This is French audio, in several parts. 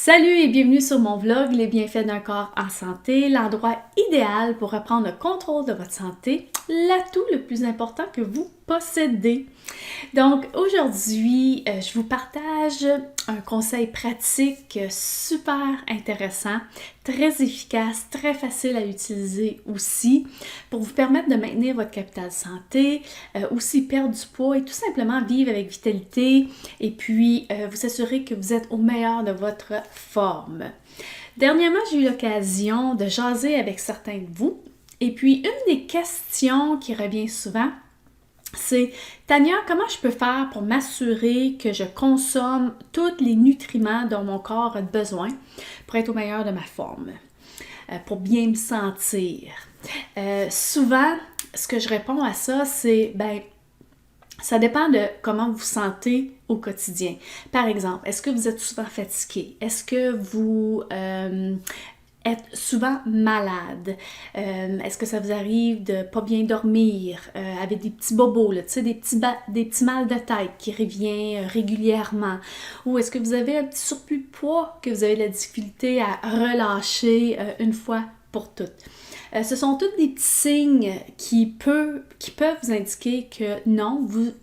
Salut et bienvenue sur mon vlog Les bienfaits d'un corps en santé, l'endroit idéal pour reprendre le contrôle de votre santé, l'atout le plus important que vous possédez. Donc aujourd'hui, je vous partage un conseil pratique super intéressant, très efficace, très facile à utiliser aussi pour vous permettre de maintenir votre capital santé, aussi perdre du poids et tout simplement vivre avec vitalité et puis vous assurer que vous êtes au meilleur de votre forme. Dernièrement, j'ai eu l'occasion de jaser avec certains de vous et puis une des questions qui revient souvent, c'est « Tania, comment je peux faire pour m'assurer que je consomme tous les nutriments dont mon corps a besoin pour être au meilleur de ma forme, pour bien me sentir? » Souvent, ce que je réponds à ça, c'est « ben, ça dépend de comment vous vous sentez au quotidien. » Par exemple, est-ce que vous êtes souvent fatigué? Est-ce que vous êtes souvent malade? Est-ce que ça vous arrive de pas bien dormir, avec des petits bobos, là, tu sais, des petits mal de tête qui reviennent régulièrement? Ou est-ce que vous avez un petit surplus de poids que vous avez de la difficulté à relâcher une fois pour toutes? Ce sont tous des petits signes qui peuvent vous indiquer que non, vous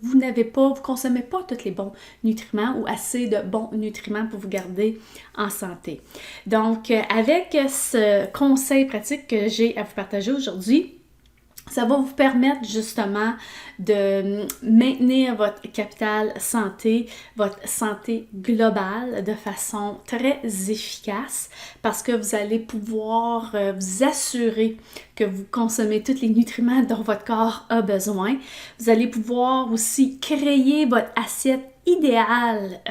consommez pas tous les bons nutriments ou assez de bons nutriments pour vous garder en santé. Donc, avec ce conseil pratique que j'ai à vous partager aujourd'hui, ça va vous permettre justement de maintenir votre capital santé, votre santé globale de façon très efficace parce que vous allez pouvoir vous assurer que vous consommez tous les nutriments dont votre corps a besoin. Vous allez pouvoir aussi créer votre assiette idéal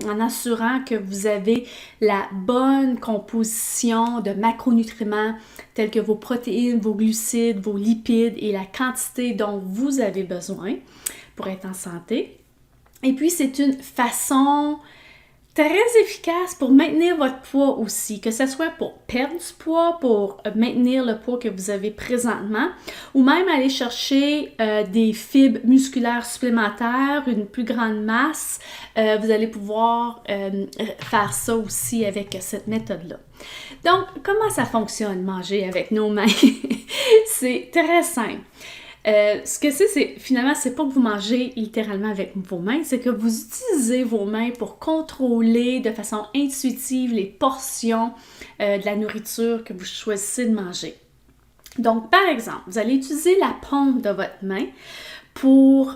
en assurant que vous avez la bonne composition de macronutriments tels que vos protéines, vos glucides, vos lipides et la quantité dont vous avez besoin pour être en santé. Et puis, c'est une façon très efficace pour maintenir votre poids aussi, que ce soit pour perdre du poids, pour maintenir le poids que vous avez présentement, ou même aller chercher des fibres musculaires supplémentaires, une plus grande masse. Vous allez pouvoir faire ça aussi avec cette méthode-là. Donc, comment ça fonctionne, manger avec nos mains? C'est très simple. Ce que c'est finalement, c'est pas que vous mangez littéralement avec vos mains, c'est que vous utilisez vos mains pour contrôler de façon intuitive les portions de la nourriture que vous choisissez de manger. Donc, par exemple, vous allez utiliser la paume de votre main pour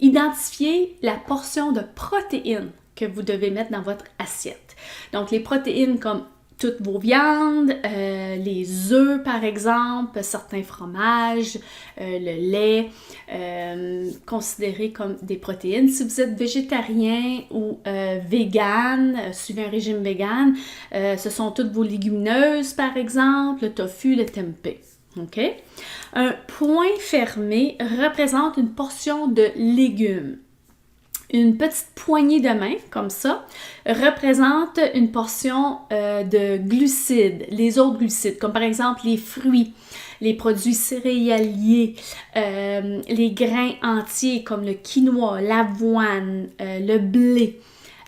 identifier la portion de protéines que vous devez mettre dans votre assiette. Donc, les protéines comme toutes vos viandes, les œufs par exemple, certains fromages, le lait, considérés comme des protéines. Si vous êtes végétarien ou vegan, suivez un régime vegan, ce sont toutes vos légumineuses par exemple, le tofu, le tempeh. OK? Un point fermé représente une portion de légumes. Une petite poignée de main, comme ça, représente une portion de glucides, les autres glucides, comme par exemple les fruits, les produits céréaliers, les grains entiers comme le quinoa, l'avoine, le blé,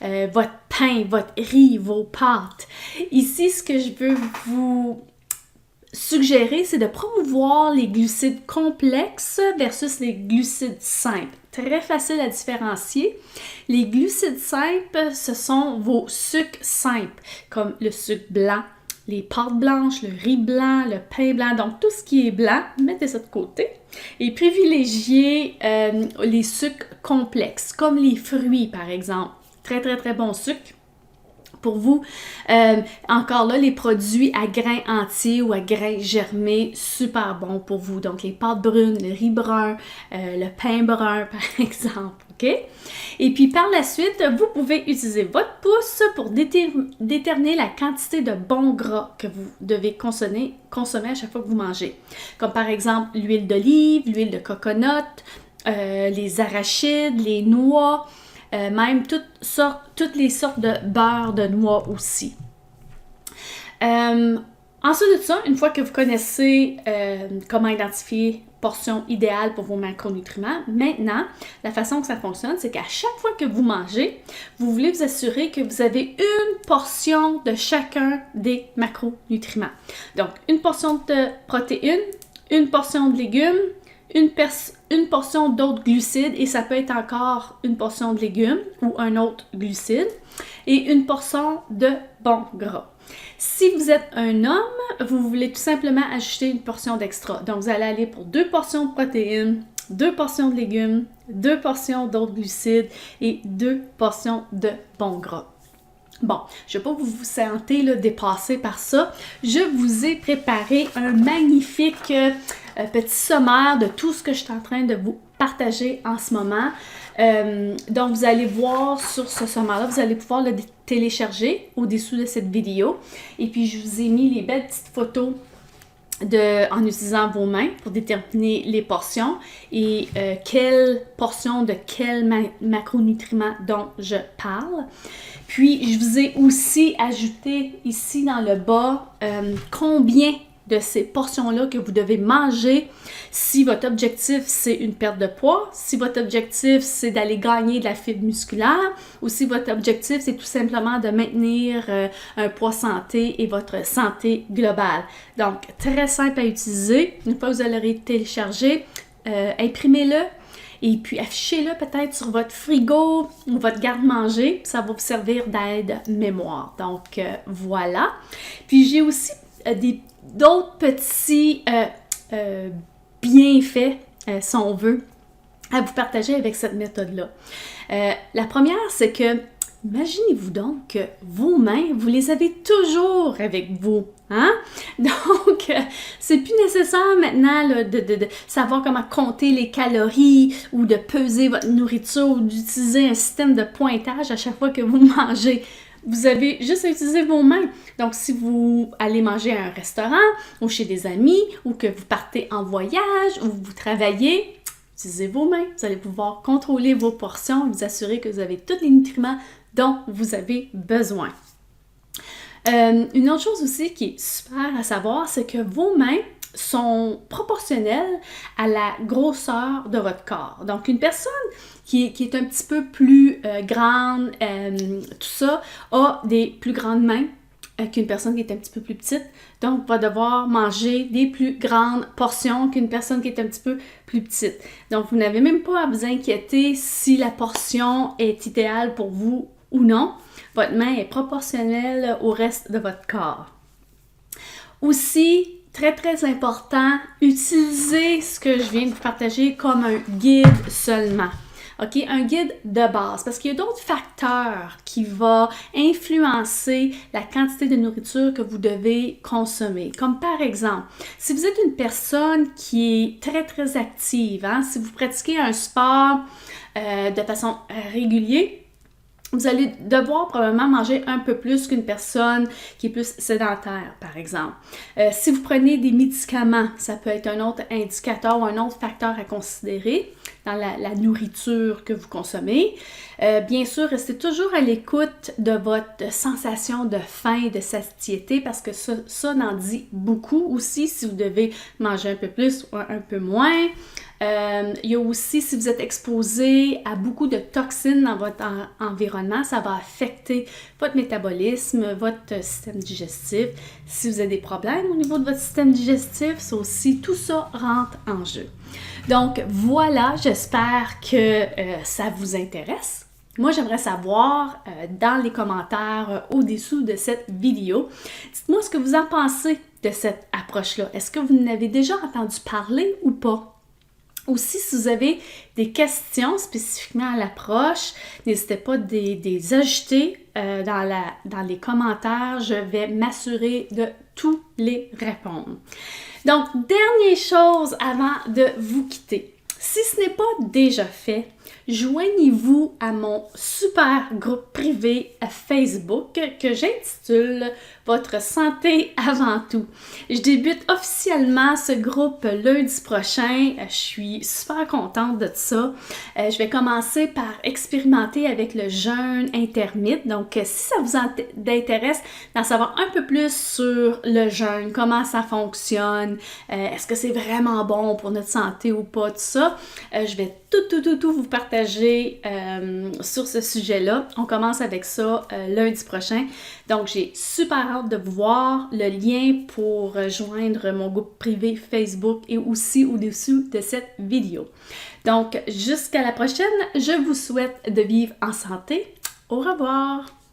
votre pain, votre riz, vos pâtes. Ici, ce que je veux vous suggérer, c'est de promouvoir les glucides complexes versus les glucides simples. Très facile à différencier. Les glucides simples, ce sont vos sucres simples, comme le sucre blanc, les pâtes blanches, le riz blanc, le pain blanc. Donc, tout ce qui est blanc, mettez ça de côté. Et privilégiez les sucres complexes, comme les fruits, par exemple. Très, très, très bon sucre. Pour vous, encore là, les produits à grains entiers ou à grains germés, super bons pour vous. Donc, les pâtes brunes, le riz brun, le pain brun, par exemple. OK? Et puis, par la suite, vous pouvez utiliser votre pouce pour déterminer la quantité de bons gras que vous devez consommer à chaque fois que vous mangez. Comme par exemple, l'huile d'olive, l'huile de coconut, les arachides, les noix, même toutes les sortes de beurre de noix aussi. Ensuite de ça, une fois que vous connaissez comment identifier portion idéale pour vos macronutriments, maintenant, la façon que ça fonctionne, c'est qu'à chaque fois que vous mangez, vous voulez vous assurer que vous avez une portion de chacun des macronutriments. Donc, une portion de protéines, une portion de légumes, une portion d'autres glucides, et ça peut être encore une portion de légumes ou un autre glucide, et une portion de bons gras. Si vous êtes un homme, vous voulez tout simplement ajouter une portion d'extra. Donc, vous allez aller pour 2 portions de protéines, 2 portions de légumes, 2 portions d'autres glucides et 2 portions de bons gras. Bon, je ne veux pas que vous vous sentez là, dépassé par ça. Je vous ai préparé un magnifique petit sommaire de tout ce que je suis en train de vous partager en ce moment. Donc, vous allez voir sur ce sommaire-là, vous allez pouvoir le télécharger au-dessous de cette vidéo. Et puis, je vous ai mis les belles petites photos en utilisant vos mains pour déterminer les portions et quelle portion de quel macronutriments dont je parle. Puis, je vous ai aussi ajouté ici dans le bas combien de ces portions-là que vous devez manger si votre objectif, c'est une perte de poids, si votre objectif, c'est d'aller gagner de la fibre musculaire, ou si votre objectif, c'est tout simplement de maintenir un poids santé et votre santé globale. Donc, très simple à utiliser. Une fois que vous l'aurez téléchargé, imprimez-le et puis affichez-le peut-être sur votre frigo ou votre garde-manger. Ça va vous servir d'aide mémoire. Donc, voilà. Puis, j'ai aussi d'autres petits bienfaits, si on veut, à vous partager avec cette méthode-là. La première, c'est que, imaginez-vous donc que vos mains, vous les avez toujours avec vous. Hein? Donc, c'est plus nécessaire maintenant là, de savoir comment compter les calories ou de peser votre nourriture ou d'utiliser un système de pointage à chaque fois que vous mangez. Vous avez juste à utiliser vos mains. Donc, si vous allez manger à un restaurant ou chez des amis ou que vous partez en voyage ou vous travaillez, utilisez vos mains. Vous allez pouvoir contrôler vos portions et vous assurer que vous avez tous les nutriments dont vous avez besoin. Une autre chose aussi qui est super à savoir, c'est que vos mains sont proportionnelles à la grosseur de votre corps. Donc, une personne qui est un petit peu plus grande, tout ça, a des plus grandes mains qu'une personne qui est un petit peu plus petite. Donc, va devoir manger des plus grandes portions qu'une personne qui est un petit peu plus petite. Donc, vous n'avez même pas à vous inquiéter si la portion est idéale pour vous ou non. Votre main est proportionnelle au reste de votre corps. Aussi, très, très important, utilisez ce que je viens de vous partager comme un guide seulement. OK? Un guide de base, parce qu'il y a d'autres facteurs qui vont influencer la quantité de nourriture que vous devez consommer. Comme par exemple, si vous êtes une personne qui est très, très active, hein, si vous pratiquez un sport de façon régulière, vous allez devoir probablement manger un peu plus qu'une personne qui est plus sédentaire, par exemple. Si vous prenez des médicaments, ça peut être un autre indicateur ou un autre facteur à considérer dans la nourriture que vous consommez. Bien sûr, restez toujours à l'écoute de votre sensation de faim et de satiété parce que ça en dit beaucoup aussi si vous devez manger un peu plus ou un peu moins. Il y a aussi, si vous êtes exposé à beaucoup de toxines dans votre environnement, ça va affecter votre métabolisme, votre système digestif. Si vous avez des problèmes au niveau de votre système digestif, ça aussi, tout ça rentre en jeu. Donc voilà, j'espère que ça vous intéresse. Moi, j'aimerais savoir dans les commentaires au-dessous de cette vidéo, dites-moi ce que vous en pensez de cette approche-là. Est-ce que vous en avez déjà entendu parler ou pas? Aussi, si vous avez des questions spécifiquement à l'approche, n'hésitez pas de les ajouter dans les commentaires. Je vais m'assurer de tous les répondre. Donc, dernière chose avant de vous quitter. Si ce n'est pas déjà fait, joignez-vous à mon super groupe privé à Facebook que j'intitule « Votre santé avant tout ». Je débute officiellement ce groupe lundi prochain. Je suis super contente de ça. Je vais commencer par expérimenter avec le jeûne intermittent. Donc, si ça vous intéresse d'en savoir un peu plus sur le jeûne, comment ça fonctionne, est-ce que c'est vraiment bon pour notre santé ou pas, tout ça, je vais tout vous partager partager sur ce sujet-là. On commence avec ça lundi prochain. Donc, j'ai super hâte de vous voir. Le lien pour rejoindre mon groupe privé Facebook est aussi au-dessous de cette vidéo. Donc, jusqu'à la prochaine, je vous souhaite de vivre en santé. Au revoir!